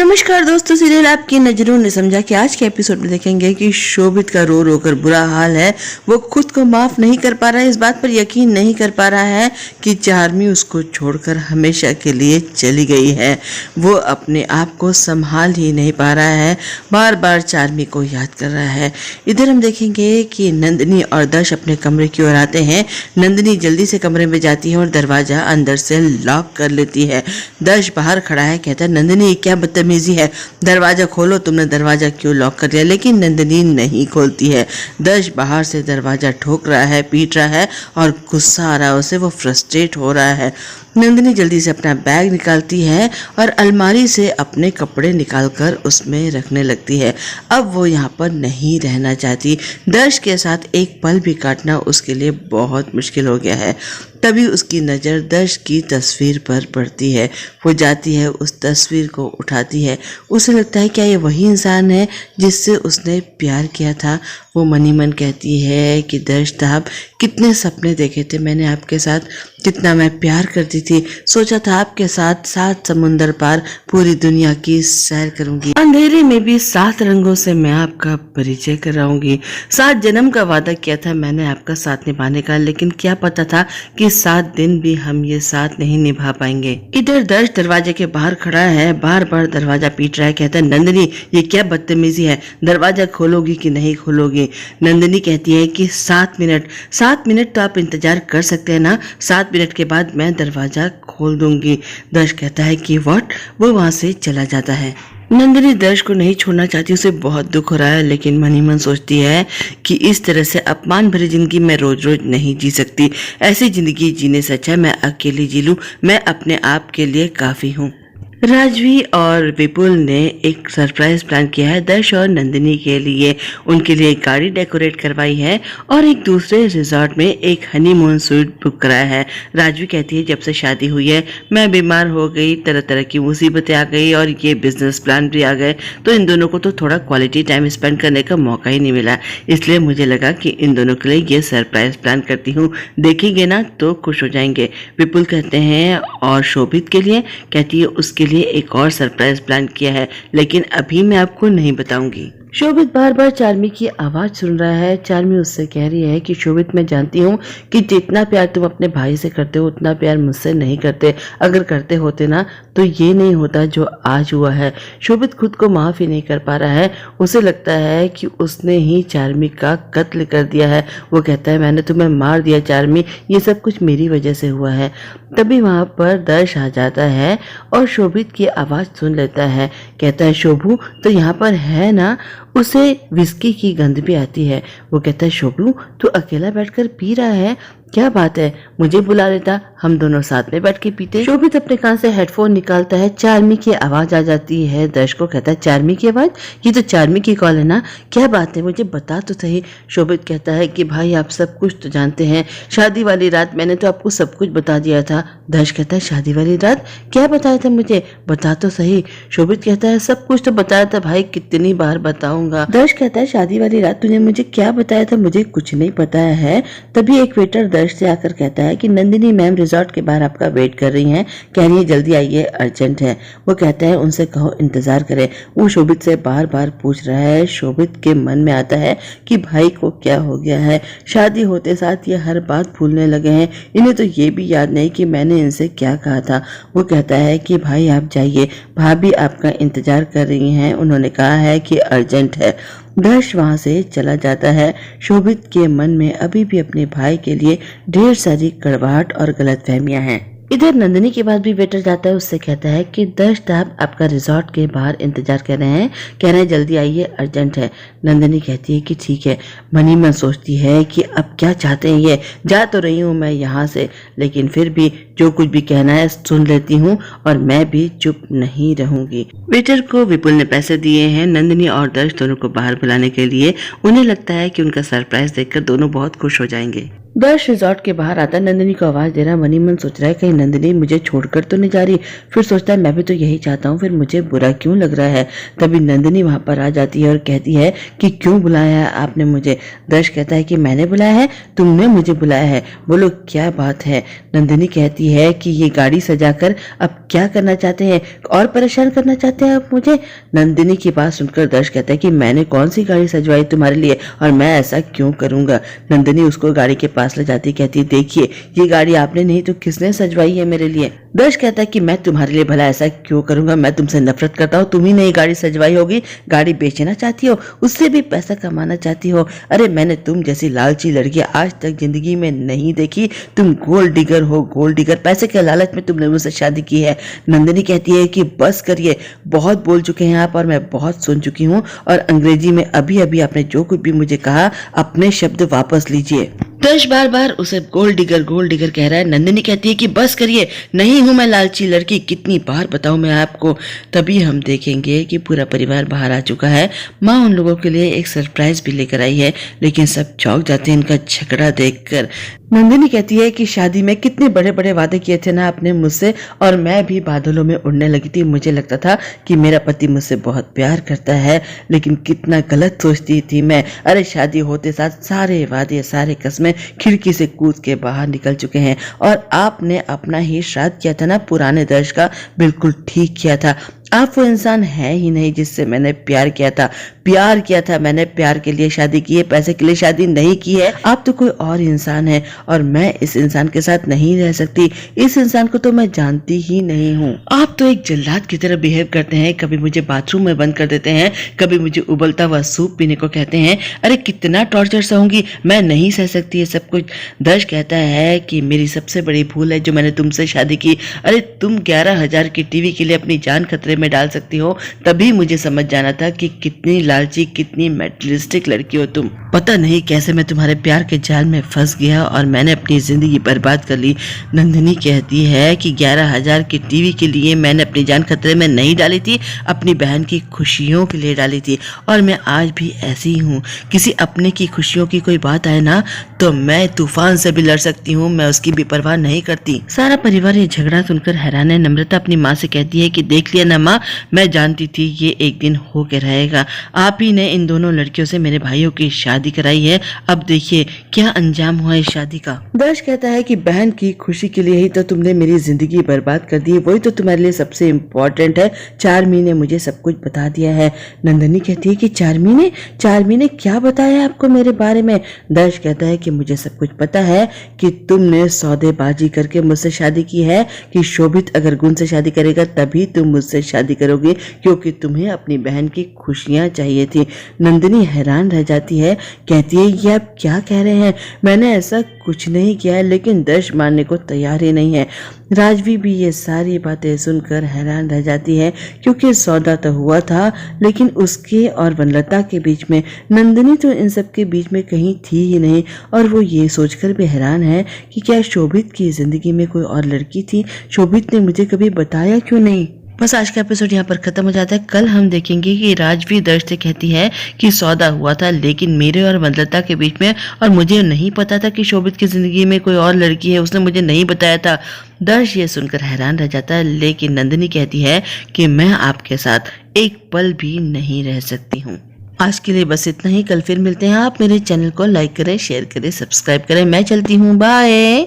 नमस्कार दोस्तों, सीरियल आपकी नजरों ने समझा कि आज के एपिसोड में देखेंगे कि शोभित का रो रो कर बुरा हाल है। वो खुद को माफ नहीं कर पा रहा है, इस बात पर यकीन नहीं कर पा रहा है कि चार्मी उसको छोड़कर हमेशा के लिए चली गई है। वो अपने आप को संभाल ही नहीं पा रहा है, बार बार चार्मी को याद कर रहा है। इधर हम देखेंगे कि नंदिनी और दर्श अपने कमरे की ओर आते हैं। नंदिनी जल्दी से कमरे में जाती है और दरवाजा अंदर से लॉक कर लेती है। दर्श बाहर खड़ा है, कहता है नंदिनी क्या बदतमीजी है, दरवाजा खोलो, तुमने दरवाजा क्यों लॉक कर लिया। लेकिन नंदिनी नहीं खोलती है। दर्श बाहर से दरवाजा ठोक रहा है, पीट रहा है और गुस्सा आ रहा है उसे, वो फ्रस्ट्रेट हो रहा है। नंदिनी जल्दी से अपना बैग निकालती है और अलमारी से अपने कपड़े निकालकर उसमें रखने लगती है। अब वो यहाँ पर नहीं रहना चाहती। दर्श के साथ एक पल भी काटना उसके लिए बहुत मुश्किल हो गया है। तभी उसकी नज़र दर्श की तस्वीर पर पड़ती है। वो जाती है, उस तस्वीर को उठाती है। उसे लगता है क्या ये वही इंसान है जिससे उसने प्यार किया था। वो मनी मन कहती है कि दर्श साहब, कितने सपने देखे थे मैंने आपके साथ, कितना मैं प्यार करती थी। सोचा था आपके साथ 7 समुंदर पार पूरी दुनिया की सैर करूंगी, अंधेरे में भी 7 रंगों से मैं आपका परिचय कराऊंगी। 7 जन्म का वादा किया था मैंने आपका साथ निभाने का, लेकिन क्या पता था कि 7 दिन भी हम ये साथ नहीं निभा पाएंगे। इधर दर्श दरवाजे के बाहर खड़ा है, बार बार दरवाजा पीट रहा है, कहता है नंदिनी ये क्या बदतमीजी है, दरवाजा खोलोगी कि नहीं खोलोगी। नंदिनी कहती है कि 7 मिनट तो आप इंतजार कर सकते हैं ना, 7 मिनट के बाद मैं दरवाजा खोल दूंगी। दर्श कहता है कि व्हाट, वो वहां से चला जाता है। नंदिनी दर्श को नहीं छोड़ना चाहती, उसे बहुत दुख हो रहा है, लेकिन मन ही मन सोचती है कि इस तरह से अपमान भरी जिंदगी मैं रोज रोज नहीं जी सकती। ऐसी जिंदगी जीने से अच्छा मैं अकेली जी लूं, मैं अपने आप के लिए काफी हूँ। राजवी और विपुल ने एक सरप्राइज प्लान किया है दर्श और नंदिनी के लिए। उनके लिए एक गाड़ी डेकोरेट करवाई है और एक दूसरे रिजॉर्ट में एक हनीमून सूट बुक कराया है। राजवी कहती है जब से शादी हुई है मैं बीमार हो गई, तरह तरह की मुसीबतें आ गई और ये बिजनेस प्लान भी आ गए, तो इन दोनों को तो थोड़ा क्वालिटी टाइम स्पेंड करने का मौका ही नहीं मिला। इसलिए मुझे लगा कि इन दोनों के लिए ये सरप्राइज प्लान करती हूँ, देखेंगे ना तो खुश हो जाएंगे। विपुल कहते हैं और शोभित के लिए, कहती है उसके लिए एक और सरप्राइज प्लान किया है, लेकिन अभी मैं आपको नहीं बताऊंगी। शोभित बार बार चार्मी की आवाज सुन रहा है। चार्मी उससे कह रही है कि शोभित, मैं जानती हूँ कि जितना प्यार तुम अपने भाई से करते हो उतना प्यार मुझसे नहीं करते। अगर करते होते ना तो ये नहीं होता जो आज हुआ है। शोभित खुद को माफ ही नहीं कर पा रहा है। उसे लगता है कि उसने ही चार्मी का कत्ल कर दिया है। वो कहता है मैंने तुम्हें मार दिया चार्मी, ये सब कुछ मेरी वजह से हुआ है। तभी वहां पर दर्श आ जाता है और शोभित की आवाज सुन लेता है। कहता है शोभू तो यहाँ पर है ना। उसे विस्की की गंध भी आती है। वो कहता है शोभू तू अकेला बैठकर पी रहा है, क्या बात है, मुझे बुला लेता, हम दोनों साथ में बैठ के पीते। शोभित अपने कान से हेडफोन निकालता है, चार्मी की आवाज आ जाती है। दर्श को कहता है चार्मी की आवाज, ये तो चार्मी की कॉल है ना, क्या बात है मुझे बता तो सही। शोभित कहता है कि भाई आप सब कुछ तो जानते हैं, शादी वाली रात मैंने तो आपको सब कुछ बता दिया था। दर्श कहता है शादी वाली रात क्या बताया था मुझे, बता तो सही। शोभित कहता है सब कुछ तो बताया था भाई, कितनी बार बताऊंगा। दर्श कहता है शादी वाली रात तूने मुझे क्या बताया था, मुझे कुछ नहीं पता है। तभी एक वेटर दर्श से आकर कहता है कि नंदिनी मैम रिजॉर्ट के बाहर आपका वेट कर रही हैं, कह रही है जल्दी आइए, अर्जेंट है। वो कहता है उनसे कहो इंतजार करें। वो शोभित से बार बार पूछ रहा है। शोभित के मन में आता है कि भाई को क्या हो गया है, शादी होते साथ ये हर बात भूलने लगे हैं, इन्हें तो ये भी याद नहीं कि मैंने इनसे क्या कहा था। वो कहता है कि भाई आप जाइए, भाभी आपका इंतजार कर रही हैं, उन्होंने कहा है कि अर्जेंट है। दर्श वहां से चला जाता है। शोभित के मन में अभी भी अपने भाई के लिए ढेर सारी कड़वाहट और गलतफहमियां हैं। इधर नंदिनी के बाद भी वेटर जाता है, उससे कहता है कि दर्श साहब आपका रिजॉर्ट के बाहर इंतजार कर रहे हैं, कह रहे हैं जल्दी आइए, अर्जेंट है। नंदिनी कहती है कि ठीक है। मनी मन सोचती है कि अब क्या चाहते हैं ये, जा तो रही हूँ मैं यहाँ से, लेकिन फिर भी जो कुछ भी कहना है सुन लेती हूँ और मैं भी चुप नहीं रहूंगी। वेटर को विपुल ने पैसे दिए हैं नंदिनी और दर्श दोनों को बाहर बुलाने के लिए। उन्हें लगता है कि उनका सरप्राइज देखकर दोनों बहुत खुश हो जाएंगे। दर्श रिजॉर्ट के बाहर आता है, नंदिनी को आवाज दे रहा है। मनी मन सोच रहा है कहीं नंदिनी मुझे छोड़कर तो नहीं जा रही। फिर सोचता है मैं भी तो यही चाहता हूँ, फिर मुझे बुरा क्यों लग रहा है। तभी नंदिनी वहां पर आ जाती है और कहती है कि क्यों बुलाया है आपने मुझे। दर्श कहता है कि मैंने बुलाया है, तुमने मुझे बुलाया है, बोलो क्या बात है। नंदिनी कहती है कि ये गाड़ी सजाकर अब क्या करना चाहते हैं, और परेशान करना चाहते हैं आप मुझे। नंदिनी की बात सुनकर दर्श कहता है कि मैंने कौन सी गाड़ी सजवाई तुम्हारे लिए, और मैं ऐसा क्यों करूंगा। नंदिनी उसको गाड़ी के पास ले जाती, कहती है देखिए ये गाड़ी आपने नहीं तो किसने सजवाई है मेरे लिए। दर्श कहता है कि मैं तुम्हारे लिए भला ऐसा क्यों करूंगा, मैं तुमसे नफरत करता हूँ, तुम ही नहीं गाड़ी सजवाई होगी। गाड़ी बेचना चाहती हो, उससे भी पैसा कमाना चाहती हो। अरे मैंने तुम जैसी लालची लड़की आज तक जिंदगी में नहीं देखी। तुम गोल्ड डिगर हो, गोल्ड डिगर। पैसे के लालच में तुमने मुझसे शादी की है। नंदिनी कहती है कि बस करिए, बहुत बोल चुके हैं आप और मैं बहुत सुन चुकी हूँ, और अंग्रेजी में अभी अभी आपने जो कुछ भी मुझे कहा अपने शब्द वापस लीजिए। दर्श बार बार उसे गोल्ड डिगर कह रहा है। नंदिनी कहती है कि बस करिए, नहीं हूं मैं लालची लड़की, कितनी बार बताऊं मैं आपको। तभी हम देखेंगे कि पूरा परिवार बाहर आ चुका है। माँ उन लोगों के लिए एक सरप्राइज भी लेकर आई है, लेकिन सब चौंक जाते हैं इनका झगड़ा देखकर। नंदिनी कहती है कि शादी में कितने बड़े बड़े वादे किए थे ना आपने मुझसे, और मैं भी बादलों में उड़ने लगी थी। मुझे लगता था कि मेरा पति मुझसे बहुत प्यार करता है, लेकिन कितना गलत सोचती थी मैं। अरे शादी होते साथ सारे वादे सारे कस्में खिड़की से कूद के बाहर निकल चुके हैं, और आपने अपना ही श्राद्ध किया था ना पुराने दर्श का, बिल्कुल ठीक किया था। आप वो इंसान है ही नहीं जिससे मैंने प्यार किया था। प्यार किया था मैंने, प्यार के लिए शादी की है, पैसे के लिए शादी नहीं की है। आप तो कोई और इंसान है, और मैं इस इंसान के साथ नहीं रह सकती। इस इंसान को तो मैं जानती ही नहीं हूँ। आप तो एक जल्लाद की तरह बिहेव करते हैं, कभी मुझे बाथरूम में बंद कर देते हैं, कभी मुझे उबलता हुआ सूप पीने को कहते हैं। अरे कितना टॉर्चर सहूंगी, मैं नहीं सह सकती ये सब कुछ। दर्श कहता है कि मेरी सबसे बड़ी भूल है जो मैंने तुमसे शादी की। अरे तुम 11,000 की टीवी के लिए अपनी जान खतरे में डाल सकती हो, तभी मुझे समझ जाना था कि कितनी लालची कितनी मेटलिस्टिक लड़की हो तुम। पता नहीं कैसे मैं तुम्हारे प्यार के जाल में फंस गया और मैंने अपनी जिंदगी बर्बाद कर ली। नंदिनी कहती है कि 11,000 की टीवी के लिए मैंने अपनी जान खतरे में नहीं डाली थी, अपनी बहन की खुशियों के लिए डाली थी, और मैं आज भी ऐसी ही हूँ। किसी अपने की खुशियों की कोई बात आए ना तो मैं तूफान से भी लड़ सकती हूँ, मैं उसकी भी परवाह नहीं करती। सारा परिवार ये झगड़ा सुनकर हैरान है। नम्रता अपनी माँ से कहती है कि देख लिया ना माँ, मैं जानती थी ये एक दिन होके रहेगा। आप ही ने इन दोनों लड़कियों से मेरे भाइयों की शादी कराई है, अब देखिए क्या अंजाम हुआ इस शादी का। दर्श कहता है कि बहन की खुशी के लिए ही तो तुमने मेरी जिंदगी बर्बाद कर दी, वही तो तुम्हारे लिए सबसे इम्पोर्टेंट है। चार्मी ने मुझे सब कुछ बता दिया है। नंदिनी कहती है कि चार्मी ने क्या बताया आपको मेरे बारे में। दर्श कहता है कि मुझे सब कुछ पता है कि तुमने सौदेबाजी करके मुझसे शादी की है, कि शोभित अगर गुण से शादी करेगा तभी तुम मुझसे शादी करोगे, क्योंकि तुम्हें अपनी बहन की खुशियां चाहिए थी। नंदिनी हैरान रह जाती है, कहती है ये आप क्या कह रहे हैं, मैंने ऐसा कुछ नहीं किया है। लेकिन दर्श मानने को तैयार ही नहीं है। राजवी भी ये सारी बातें सुनकर हैरान रह जाती है, क्योंकि सौदा तो हुआ था, लेकिन उसके और वनलता के बीच में नंदिनी तो इन सब के बीच में कहीं थी ही नहीं। और वो ये सोचकर भी हैरान है कि क्या शोभित की जिंदगी में कोई और लड़की थी, शोभित ने मुझे कभी बताया क्यों नहीं। बस आज का एपिसोड यहाँ पर खत्म हो जाता है। कल हम देखेंगे कि राजवी दर्श से कहती है कि सौदा हुआ था लेकिन मेरे और वनलता के बीच में, और मुझे नहीं पता था कि शोभित की जिंदगी में कोई और लड़की है, उसने मुझे नहीं बताया था। दर्श ये सुनकर हैरान रह जाता है, लेकिन नंदिनी कहती है कि मैं आपके साथ एक पल भी नहीं रह सकती हूँ। आज के लिए बस इतना ही, कल फिर मिलते हैं। आप मेरे चैनल को लाइक करें, शेयर करें, सब्सक्राइब करें। मैं चलती हूँ, बाय।